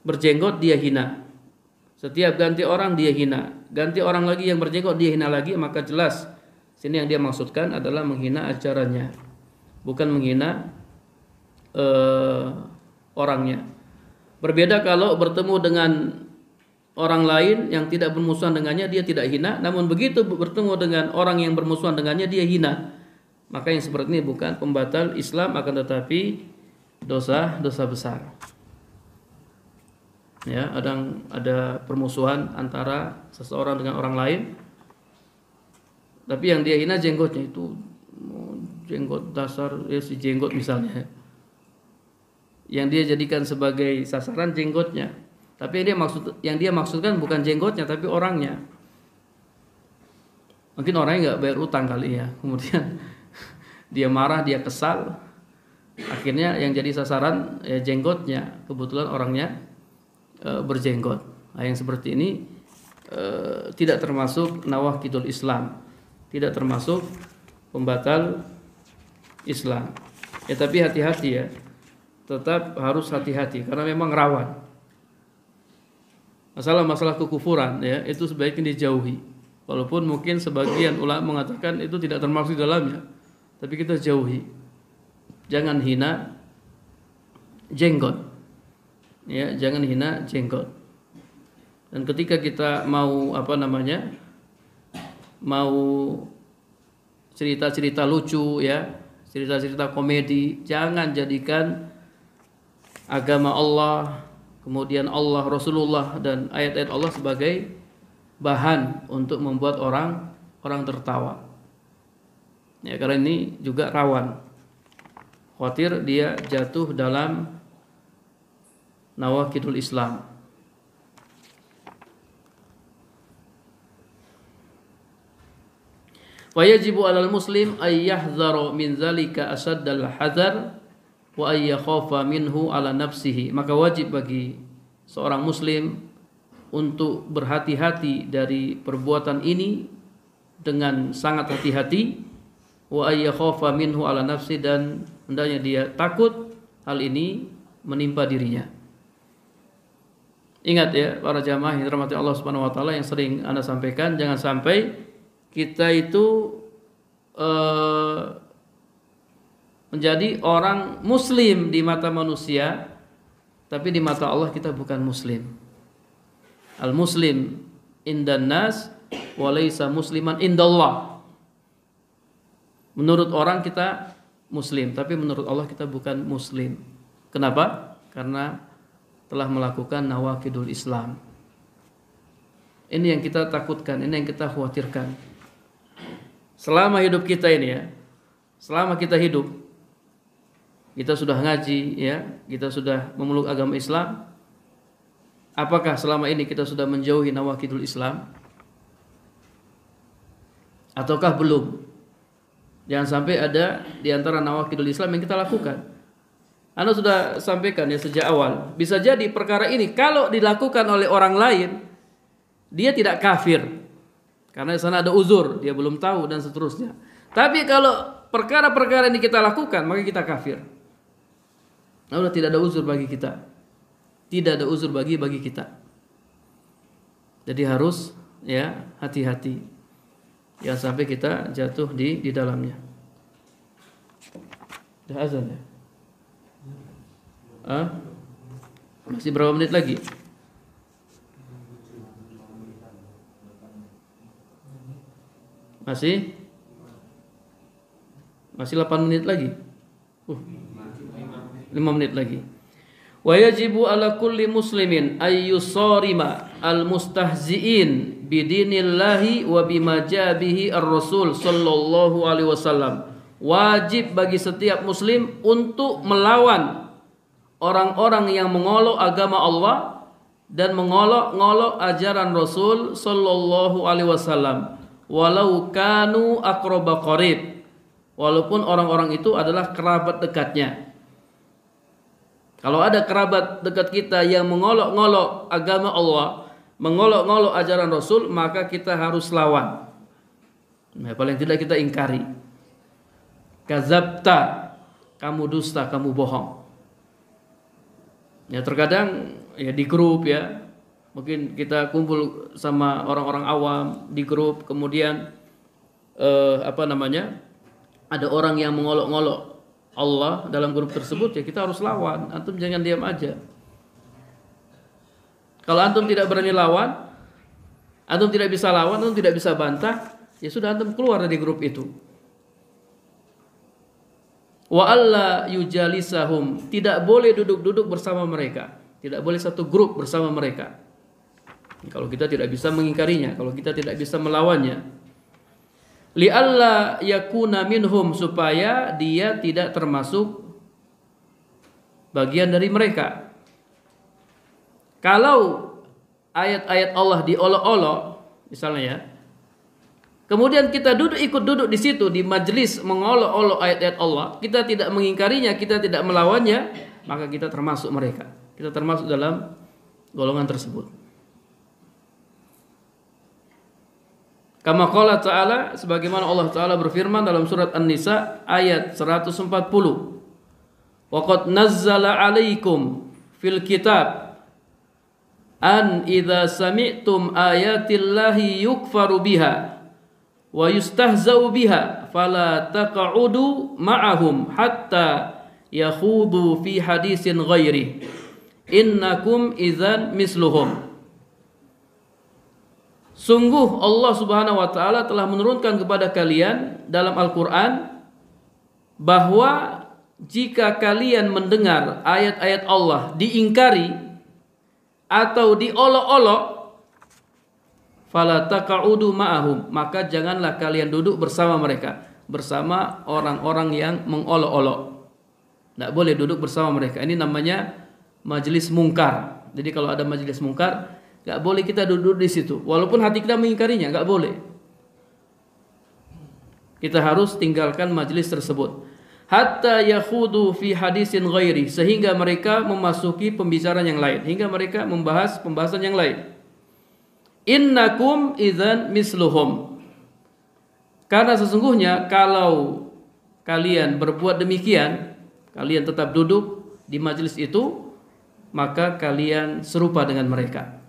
berjenggot dia hina. Setiap ganti orang dia hina. Ganti orang lagi yang berjenggot dia hina lagi. Maka jelas sini yang dia maksudkan adalah menghina ajarannya, bukan menghina orangnya. Berbeda kalau bertemu dengan orang lain yang tidak bermusuhan dengannya, dia tidak hina. Namun begitu bertemu dengan orang yang bermusuhan dengannya, dia hina. Maka yang seperti ini bukan pembatal Islam, akan tetapi dosa besar. Ya, ada permusuhan antara seseorang dengan orang lain, tapi yang dia hina jenggotnya, itu jenggot dasar ya, si jenggot misalnya, yang dia jadikan sebagai sasaran jenggotnya. Tapi yang dia maksudkan bukan jenggotnya tapi orangnya. Mungkin orangnya nggak bayar utang kali ya, kemudian dia marah, dia kesal, akhirnya yang jadi sasaran ya jenggotnya, kebetulan orangnya berjenggot. Nah, yang seperti ini tidak termasuk nawaqidul Islam, tidak termasuk pembatal Islam. Ya tapi hati-hati ya, tetap harus hati-hati karena memang rawan. Masalah-masalah kekufuran ya itu sebaiknya dijauhi. Walaupun mungkin sebagian ulama mengatakan itu tidak termasuk di dalamnya, tapi kita jauhi. Jangan hina jenggot. Ya, jangan hina jenggot. Dan ketika kita mau mau cerita-cerita lucu ya, cerita-cerita komedi, jangan jadikan agama Allah, kemudian Allah, Rasulullah dan ayat-ayat Allah sebagai bahan untuk membuat orang tertawa. Ya, karena ini juga rawan. Khawatir dia jatuh dalam nawaqidul Islam. Wa yajibu 'alal muslim ay yahdzara min zalika ashaddal hadzar wa ay yakhafa minhu 'ala nafsihi. Maka wajib bagi seorang muslim untuk berhati-hati dari perbuatan ini dengan sangat hati-hati, wa ay yakhafa minhu 'ala nafsi, dan hendaknya dia takut hal ini menimpa dirinya. Ingat ya para jamaah yang dirahmati Allah Subhanahu wa taala, yang sering Anda sampaikan, jangan sampai kita itu menjadi orang muslim di mata manusia, tapi di mata Allah kita bukan muslim. Al-muslim indan nas wa laysa musliman indallah. Menurut orang kita muslim, tapi menurut Allah kita bukan muslim. Kenapa? Karena telah melakukan nawaqidul Islam. Ini yang kita takutkan, ini yang kita khawatirkan. Selama hidup kita ini ya, selama kita hidup, kita sudah ngaji ya, kita sudah memeluk agama Islam. Apakah selama ini kita sudah menjauhi nawaqidul Islam? Ataukah belum? Jangan sampai ada di antara nawaqidul Islam yang kita lakukan. Anda sudah sampaikan ya sejak awal, bisa jadi perkara ini kalau dilakukan oleh orang lain, dia tidak kafir, karena di sana ada uzur, dia belum tahu dan seterusnya. Tapi kalau perkara-perkara ini kita lakukan, maka kita kafir. Nah, sudah tidak ada uzur bagi kita, tidak ada uzur bagi kita. Jadi harus ya hati-hati, jangan sampai kita jatuh di dalamnya. Sudah azan ya? Masih berapa menit lagi? Masih 8 menit lagi. 5 menit lagi. Wa yajibu ala kulli muslimin ayyusarima al-mustahzi'in bidinillahi wa bima jabihi ar-rasul sallallahu alaihi wasallam. Wajib bagi setiap muslim untuk melawan orang-orang yang mengolok agama Allah dan mengolok-ngolok ajaran Rasul sallallahu alaihi wasallam, walau kanu aqraba qarib, walaupun orang-orang itu adalah kerabat dekatnya. Kalau ada kerabat dekat kita yang mengolok-ngolok agama Allah, mengolok-ngolok ajaran Rasul, maka kita harus lawan. Nah, paling tidak kita ingkari. Kazabta kamu dusta, kamu bohong. Ya terkadang ya di grup ya, mungkin kita kumpul sama orang-orang awam di grup, kemudian ada orang yang mengolok-ngolok Allah dalam grup tersebut, ya kita harus lawan. Antum jangan diam aja. Kalau antum tidak berani lawan, antum tidak bisa lawan, antum tidak bisa bantah, ya sudah antum keluar dari grup itu. Wa alla yujalisahum, tidak boleh duduk-duduk bersama mereka, tidak boleh satu grup bersama mereka. Kalau kita tidak bisa mengingkarinya, kalau kita tidak bisa melawannya. Li'alla yakuna minhum, supaya dia tidak termasuk bagian dari mereka. Kalau ayat-ayat Allah diolok-olok misalnya ya, kemudian kita ikut duduk di situ di majelis mengolok-olok ayat-ayat Allah, kita tidak mengingkarinya, kita tidak melawannya, maka kita termasuk mereka. Kita termasuk dalam golongan tersebut. Kama qala ta'ala, sebagaimana Allah Ta'ala berfirman dalam surat An-Nisa ayat 140. Wa qad nazzala 'alaikum fil kitab an idza sami'tum ayatillahi yukfaru biha wa yustahza'u biha fala taq'udu ma'ahum hatta yakhudu fi hadisin ghairi innakum idzan misluhum. Sungguh Allah Subhanahu wa taala telah menurunkan kepada kalian dalam Al-Qur'an bahwa jika kalian mendengar ayat-ayat Allah diingkari atau diolok-olok, fala taq'udu ma'ahum, maka janganlah kalian duduk bersama mereka, bersama orang-orang yang mengolok-olok. Tidak boleh duduk bersama mereka. Ini namanya majelis mungkar. Jadi kalau ada majelis mungkar, gak boleh kita duduk di situ, walaupun hati kita mengingkarinya, gak boleh. Kita harus tinggalkan majelis tersebut. Hatta yakhudu fi hadisin ghairi, sehingga mereka memasuki pembicaraan yang lain, hingga mereka membahas pembahasan yang lain. Innakum idzan misluhum, karena sesungguhnya kalau kalian berbuat demikian, kalian tetap duduk di majelis itu, maka kalian serupa dengan mereka.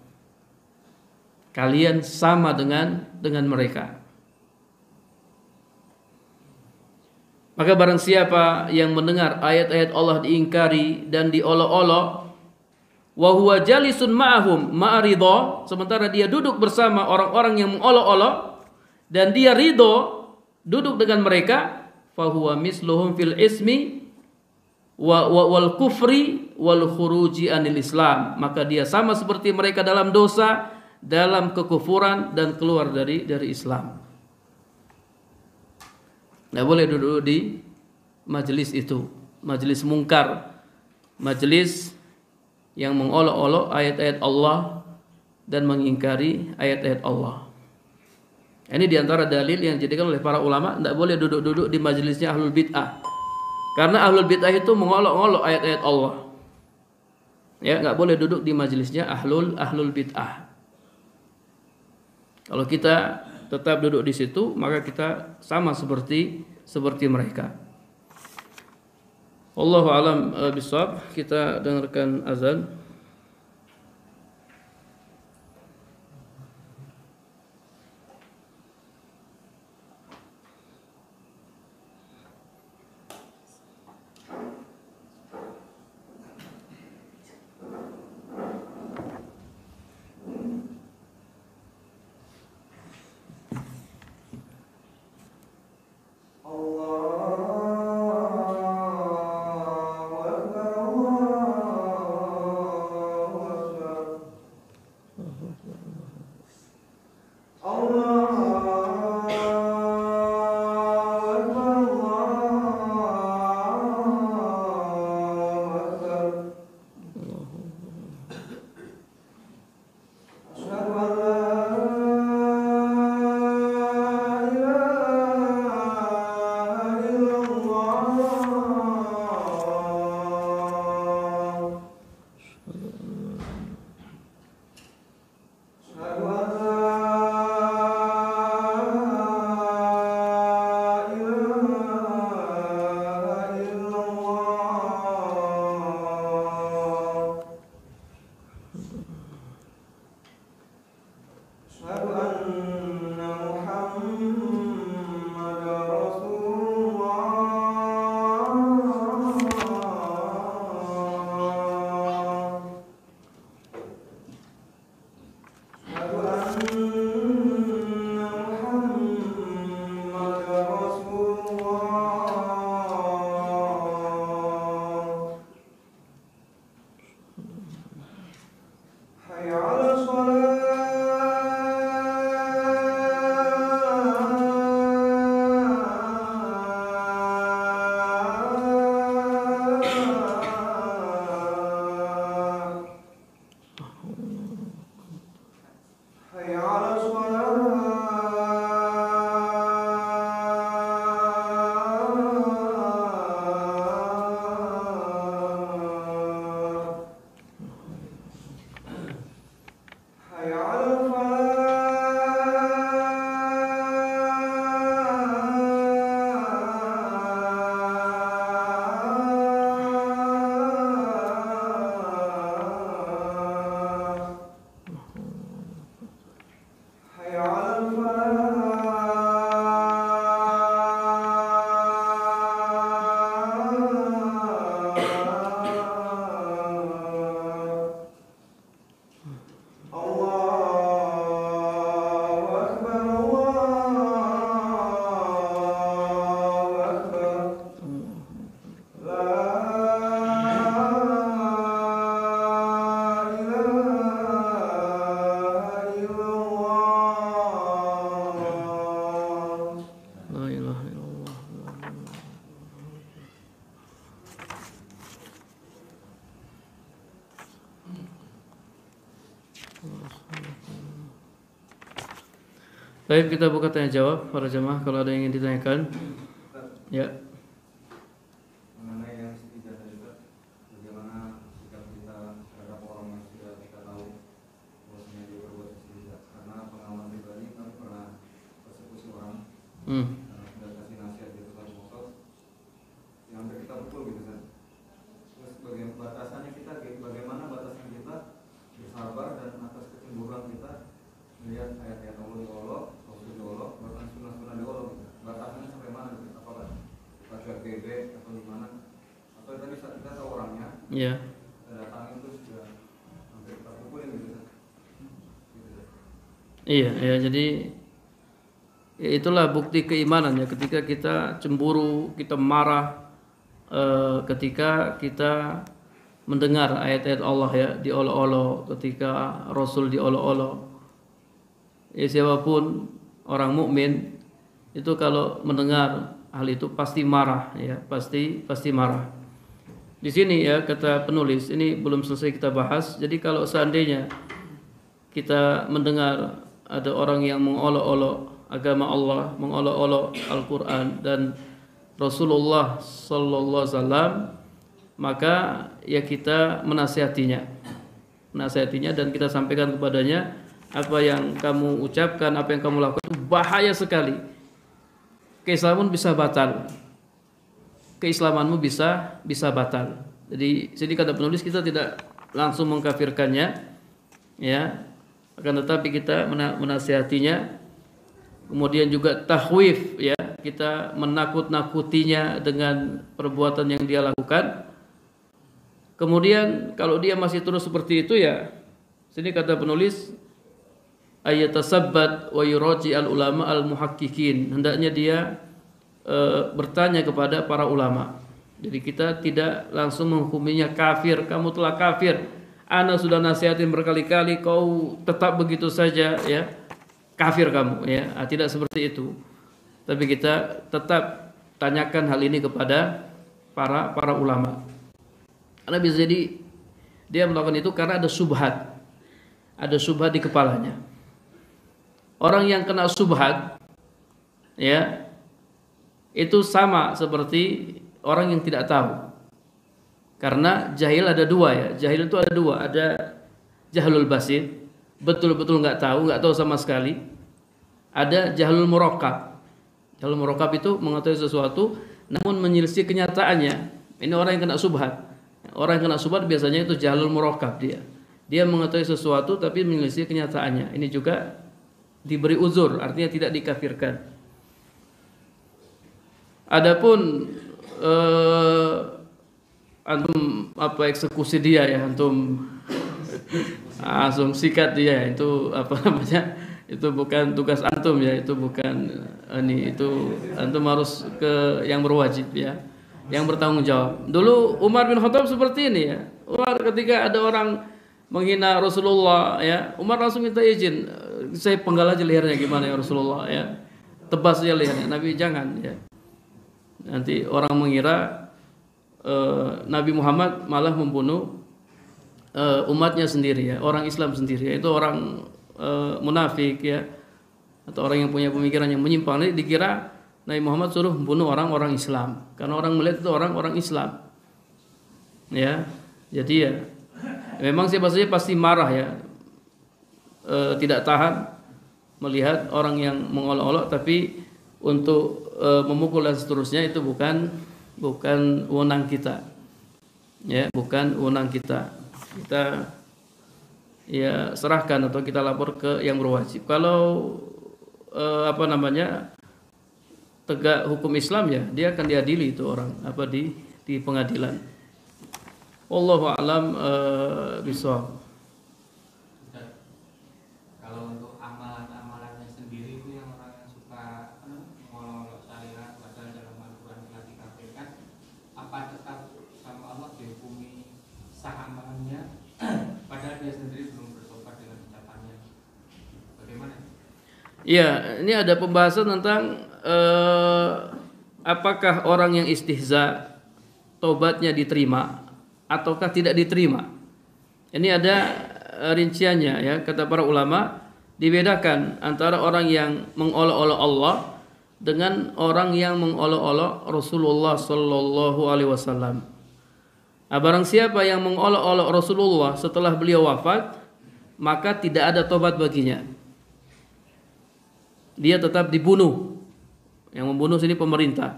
Kalian sama dengan mereka. Maka barang siapa yang mendengar ayat-ayat Allah diingkari dan diolok-olok, wa huwa jalisun ma'ahum ma'ridha, sementara dia duduk bersama orang-orang yang mengolok-olok dan dia ridho duduk dengan mereka, fa huwa misluhum fil ismi wal kufri wal khuruji anil Islam, maka dia sama seperti mereka dalam dosa, dalam kekufuran, dan keluar dari Islam. Tidak boleh duduk di majelis itu, majelis mungkar, majelis yang mengolok-olok ayat-ayat Allah dan mengingkari ayat-ayat Allah. Ini diantara dalil yang dijadikan oleh para ulama, tidak boleh duduk-duduk di majelisnya ahlul bid'ah, karena ahlul bid'ah itu mengolok-olok ayat-ayat Allah. Ya, nggak boleh duduk di majelisnya ahlul bid'ah. Kalau kita tetap duduk di situ, maka kita sama seperti mereka. Wallahu a'lam bishawab. Kita dengarkan azan. Baik, kita buka tanya jawab para jemaah kalau ada yang ingin ditanyakan. Ya. Mengenai yang ketiga tadi Ustaz, bagaimana sikap kita terhadap orang yang sudah kita tahu bahwasanya dia berbuat istihza. Karena pengalaman pribadi kami pernah persekusi orang, sudah kasih nasihat di tukang motor, yang hampir kita pukul gitu Ustaz. Terus bagaimana batasannya kita, bagaimana batasan kita bersabar dan atas kecemburuan kita melihat ayat-ayat Allah diolok, Rasul diolok, bahkan sunnah-sunnah diolok. Batasannya sampai mana gitu? Apakah baca BB atau gimana? Atau tadi saat kita tahu orangnya, Iya. kita datangin terus sudah hampir kita pukulin gitu. Iya, ya, jadi ya itulah bukti keimanan ya, ketika kita cemburu, kita marah, ketika kita mendengar ayat-ayat Allah ya diolok-olok, ketika Rasul diolok-olok. Ya, siapapun orang mukmin itu kalau mendengar hal itu pasti marah ya, pasti marah. Di sini ya kata penulis, ini belum selesai kita bahas. Jadi kalau seandainya kita mendengar ada orang yang mengolok-olok agama Allah, mengolok-olok Al-Qur'an dan Rasulullah sallallahu alaihi wasallam, maka ya kita menasihatinya dan kita sampaikan kepadanya, apa yang kamu ucapkan, apa yang kamu lakukan itu bahaya sekali. Keislaman bisa batal. Keislamanmu bisa batal. Jadi kata penulis, kita tidak langsung mengkafirkannya, ya. Akan tetapi kita menasihatinya. Kemudian juga tahwif, ya. Kita menakut-nakutinya dengan perbuatan yang dia lakukan. Kemudian kalau dia masih terus seperti itu, ya. Sini kata penulis, ayatasabbat wa yuraji al ulama al muhaqqiqin, hendaknya dia bertanya kepada para ulama. Jadi kita tidak langsung menghukuminya kafir, kamu telah kafir, ana sudah nasihatin berkali-kali kau tetap begitu saja, ya kafir kamu, ya. Tidak seperti itu, tapi kita tetap tanyakan hal ini kepada para ulama, karena bisa jadi dia melakukan itu karena ada syubhat di kepalanya. Orang yang kena syubhat, ya, itu sama seperti orang yang tidak tahu. Karena jahil ada dua, ya. Jahil itu ada dua. Ada jahlul basit, betul-betul nggak tahu sama sekali. Ada jahlul murakkab. Jahlul murakkab itu mengetahui sesuatu namun menyelisih kenyataannya. Ini orang yang kena syubhat. Orang yang kena syubhat biasanya itu jahlul murakkab dia. Dia mengetahui sesuatu tapi menyelisih kenyataannya. Ini juga diberi uzur, artinya tidak dikafirkan. Adapun antum eksekusi dia, ya, antum langsung sikat dia, itu itu bukan tugas antum, ya, itu bukan itu antum harus ke yang berwajib, ya, yang bertanggung jawab. Dulu Umar bin Khattab seperti ini, ya. Umar ketika ada orang menghina Rasulullah ya, Umar langsung minta izin, saya penggal aja lehernya gimana ya Rasulullah ya, tebas aja lehernya. Nabi jangan ya, nanti orang mengira Nabi Muhammad malah membunuh umatnya sendiri ya, orang Islam sendiri, yaitu orang munafik ya, atau orang yang punya pemikiran yang menyimpang. Ini dikira Nabi Muhammad suruh membunuh orang-orang Islam karena orang melihat itu orang-orang Islam ya. Jadi ya memang siapa saja pasti marah ya, tidak tahan melihat orang yang mengolok-olok, tapi untuk memukul dan seterusnya itu bukan wewenang kita ya, bukan wewenang kita. Kita ya serahkan atau kita lapor ke yang berwajib. Kalau tegak hukum Islam ya, dia akan diadili itu orang di pengadilan. Wallahu a'lam bishawab. Kalau untuk amalan-amalannya sendiri itu yang orang yang suka mengolok-olok syariat padahal dalam Al-Quran telah dikafirkan, apa tetap sama Allah dihukumi sah amalannya padahal dia sendiri belum bertobat dengan ucapannya? Bagaimana? Iya, ini ada pembahasan tentang apakah orang yang istihza tobatnya diterima ataukah tidak diterima. Ini ada rinciannya ya, kata para ulama, dibedakan antara orang yang mengolok-olok Allah dengan orang yang mengolok-olok Rasulullah sallallahu alaihi wasallam. Barang siapa yang mengolok-olok Rasulullah setelah beliau wafat, maka tidak ada tobat baginya. Dia tetap dibunuh. Yang membunuh sini pemerintah.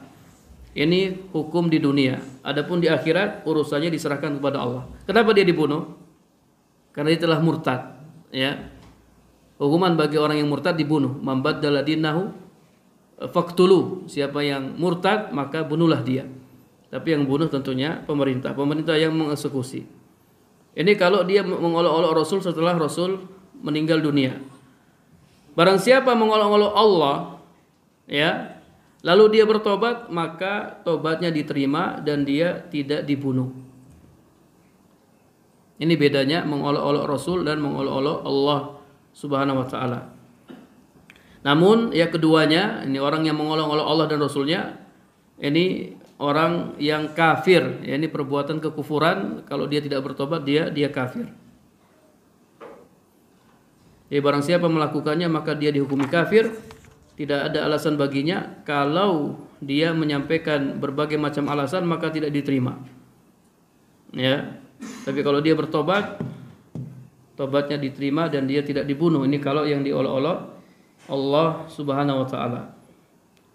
Ini hukum di dunia. Adapun di akhirat urusannya diserahkan kepada Allah. Kenapa dia dibunuh? Karena dia telah murtad. Ya. Hukuman bagi orang yang murtad dibunuh. Man baddala dinahu faqtulu. Siapa yang murtad maka bunuhlah dia. Tapi yang bunuh tentunya pemerintah. Pemerintah yang mengeksekusi. Ini kalau dia mengolok-olok Rasul setelah Rasul meninggal dunia. Barang siapa mengolok-olok Allah, ya, lalu dia bertobat, maka tobatnya diterima dan dia tidak dibunuh. Ini bedanya mengolok-olok Rasul dan mengolok-olok Allah Subhanahu wa taala. Namun ya keduanya, ini orang yang mengolok-olok Allah dan Rasulnya, ini orang yang kafir, ya, ini perbuatan kekufuran. Kalau dia tidak bertobat, dia kafir. Ya, barang siapa melakukannya maka dia dihukumi kafir. Tidak ada alasan baginya. Kalau dia menyampaikan berbagai macam alasan maka tidak diterima. Ya. Tapi kalau dia bertobat, tobatnya diterima dan dia tidak dibunuh. Ini kalau yang diolok-olok Allah Subhanahu wa taala.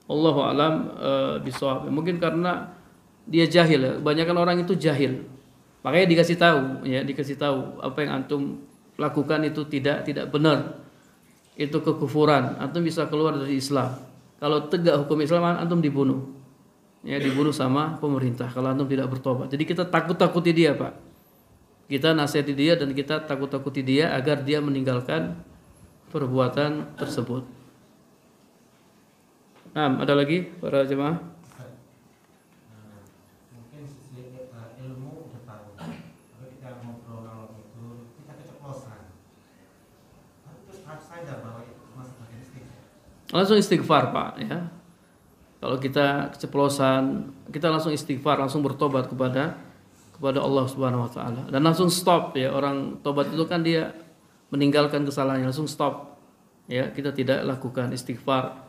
Allahu a'lam bishawab. Mungkin karena dia jahil ya. Kebanyakan orang itu jahil. Makanya dikasih tahu, ya, dikasih tahu apa yang antum lakukan itu tidak benar. Itu kekufuran. Antum bisa keluar dari Islam. Kalau tegak hukum Islam antum dibunuh. Ya, dibunuh sama pemerintah kalau antum tidak bertobat. Jadi kita takut-takuti dia, Pak. Kita nasihati dia dan kita takut-takuti dia agar dia meninggalkan perbuatan tersebut. Nah, ada lagi para jemaah? Mungkin sisi ilmu udah tahu, tapi kita ngobrol kalau itu kita keceplosan. Terus harus sadar bahwa itu masuk bagian istighfar. Langsung istighfar, Pak, ya. Kalau kita keceplosan, kita langsung istighfar, langsung bertobat kepada Allah Subhanahu wa taala. Dan langsung stop, ya. Orang tobat itu kan dia meninggalkan kesalahannya, langsung stop. Ya, kita tidak lakukan istighfar.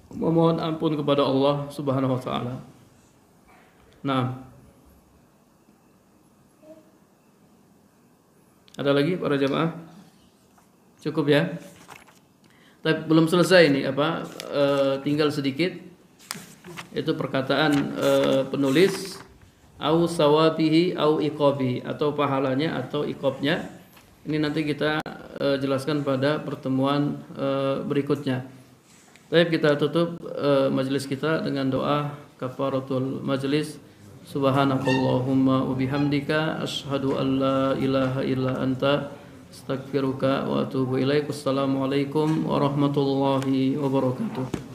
Memohon ampun kepada Allah Subhanahu wa taala. Nah. Ada lagi para jemaah? Cukup ya? Tapi belum selesai ini tinggal sedikit. Itu perkataan penulis au sawabihi au iqabi, atau pahalanya atau iqabnya. Ini nanti kita jelaskan pada pertemuan berikutnya. Baik, kita tutup majelis kita dengan doa kafaratul majelis. Subhanakallahumma wa bihamdika asyhadu an la ilaha illa anta astaghfiruka wa atubu ilaik. Wassalamualaikum warahmatullahi wabarakatuh.